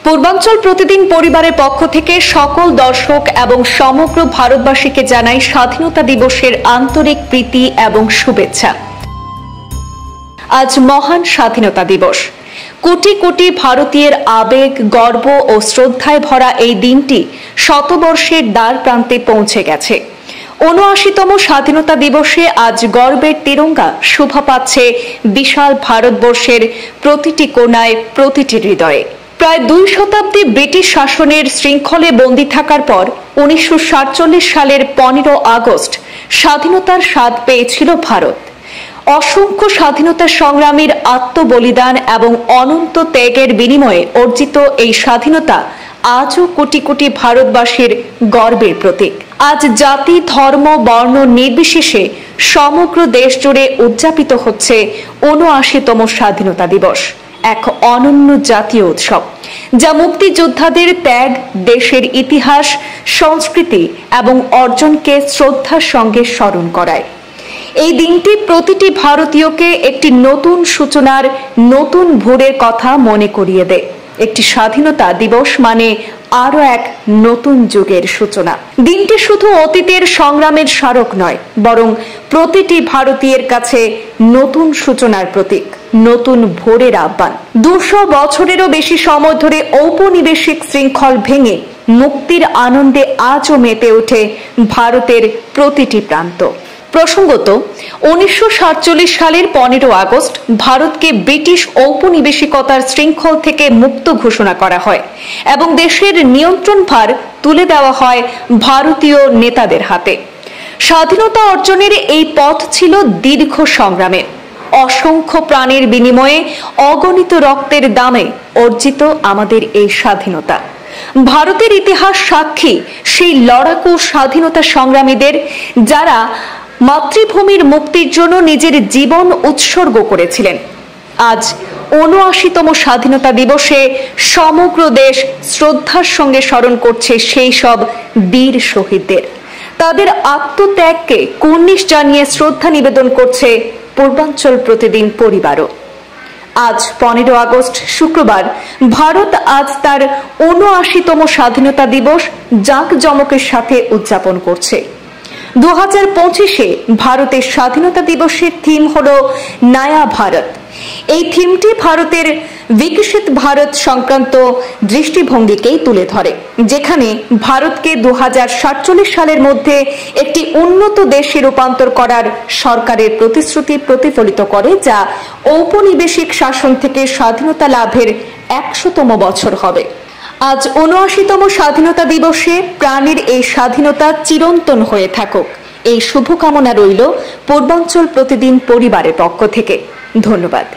পূর্বাঞ্চল প্রতিদিন পরিবারের পক্ষ থেকে সকল দর্শক এবং সমগ্র ভারতবাসীকে জানাই স্বাধীনতা দিবসের আন্তরিক প্রীতি এবং শুভেচ্ছা। আজ মহান স্বাধীনতা দিবস। কোটি কোটি ভারতীয়ের আবেগ, গর্ব ও শ্রদ্ধায় ভরা এই দিনটি শতবর্ষের দ্বার প্রান্তে পৌঁছে গেছে। ৭৯তম স্বাধীনতা দিবসে আজ গর্বের তিরঙ্গা শোভা পাচ্ছে বিশাল ভারতবর্ষের প্রতিটি কোণায়, প্রতিটি হৃদয়ে। প্রায় ২ শতাব্দী ব্রিটিশ শাসনের শৃঙ্খলে বন্দী থাকার পর ১৯৪৭ সালের ১৫ আগস্ট স্বাধীনতার স্বাদ পেয়েছিল ভারত। অসংখ্য স্বাধীনতা সংগ্রামীর আত্মবলিদান এবং অনন্ত ত্যাগের বিনিময়ে অর্জিত এই স্বাধীনতা আজও কোটি কোটি ভারতবাসীর গর্বের প্রতীক। আজ জাতি, ধর্ম, বর্ণ নির্বিশেষে সমগ্র দেশ জুড়ে উদযাপিত হচ্ছে ৭৯তম স্বাধীনতা দিবস, এক অনন্য জাতীয় উৎসব যা মুক্তিযোদ্ধাদের ত্যাগ, দেশের ইতিহাস, সংস্কৃতি এবং অর্জনকে শ্রদ্ধার সঙ্গে স্মরণ করায়। এই দিনটি প্রতিটি ভারতীয়কে একটি নতুন সূচনার, নতুন ভোরের কথা মনে করিয়ে দেয়। একটি স্বাধীনতা দিবস মানে আরো এক নতুন যুগের সূচনা। দিনটি শুধু অতীতের সংগ্রামের স্মারক নয়, বরং প্রতিটি ভারতীয়ের কাছে নতুন সূচনার প্রতীক, নতুন ভোরের আহ্বান। ২০০ বছরেরও বেশি সময় ধরে ঔপনিবেশিক শৃঙ্খল ভেঙে মুক্তির আনন্দে আজও মেতে ওঠে ভারতের প্রতিটি প্রান্ত। প্রসঙ্গত, ১৯৪৭ সালের ১৫ আগস্ট ভারতকে ব্রিটিশ ঔপনিবেশিকতার শৃঙ্খল থেকে মুক্ত ঘোষণা করা হয় এবং দেশের নিয়ন্ত্রণভার তুলে দেওয়া হয় ভারতীয় নেতাদের হাতে। স্বাধীনতা অর্জনের এই পথ ছিল দীর্ঘ সংগ্রামের। অসংখ্য প্রাণের বিনিময়ে, অগণিত রক্তের দামে অর্জিত আমাদের এই স্বাধীনতা। ভারতের ইতিহাস সাক্ষী সেই লড়াকু স্বাধীনতা সংগ্রামীদের, যারা মাতৃভূমির মুক্তির জন্য নিজের জীবন উৎসর্গ করেছিলেন। আজ ৭৯তম স্বাধীনতা দিবসে সমগ্র দেশ শ্রদ্ধার সঙ্গে স্মরণ করছে সেই সব বীর শহীদদের। তাদের আত্মত্যাগকে কুর্নিশ জানিয়ে শ্রদ্ধা নিবেদন করছে পূর্বাঞ্চল প্রতিদিন পরিবারও। আজ ১৫ আগস্ট শুক্রবার ভারত আজ তার ৭৯তম স্বাধীনতা দিবস জাঁকজমকের সাথে উদযাপন করছে। ২০২৫-এ ভারতের স্বাধীনতা দিবসের থিম হলো নয়া ভারত। এই থিমটি ভারতের বিকশিত ভারত সংক্রান্ত দৃষ্টিভঙ্গিকেই তুলে ধরে, যেখানে ভারতকে ২০৪৭ সালের মধ্যে একটি উন্নত দেশে রূপান্তর করার সরকারের প্রতিশ্রুতি প্রতিফলিত করে, যা ঔপনিবেশিক শাসন থেকে স্বাধীনতা লাভের ১০০তম বছর হবে। আজ ৭৯তম স্বাধীনতা দিবসে প্রাণের এই স্বাধীনতা চিরন্তন হয়ে থাকুক, এই শুভকামনা রইল পূর্বাঞ্চল প্রতিদিন পরিবারের পক্ষ থেকে। ধন্যবাদ।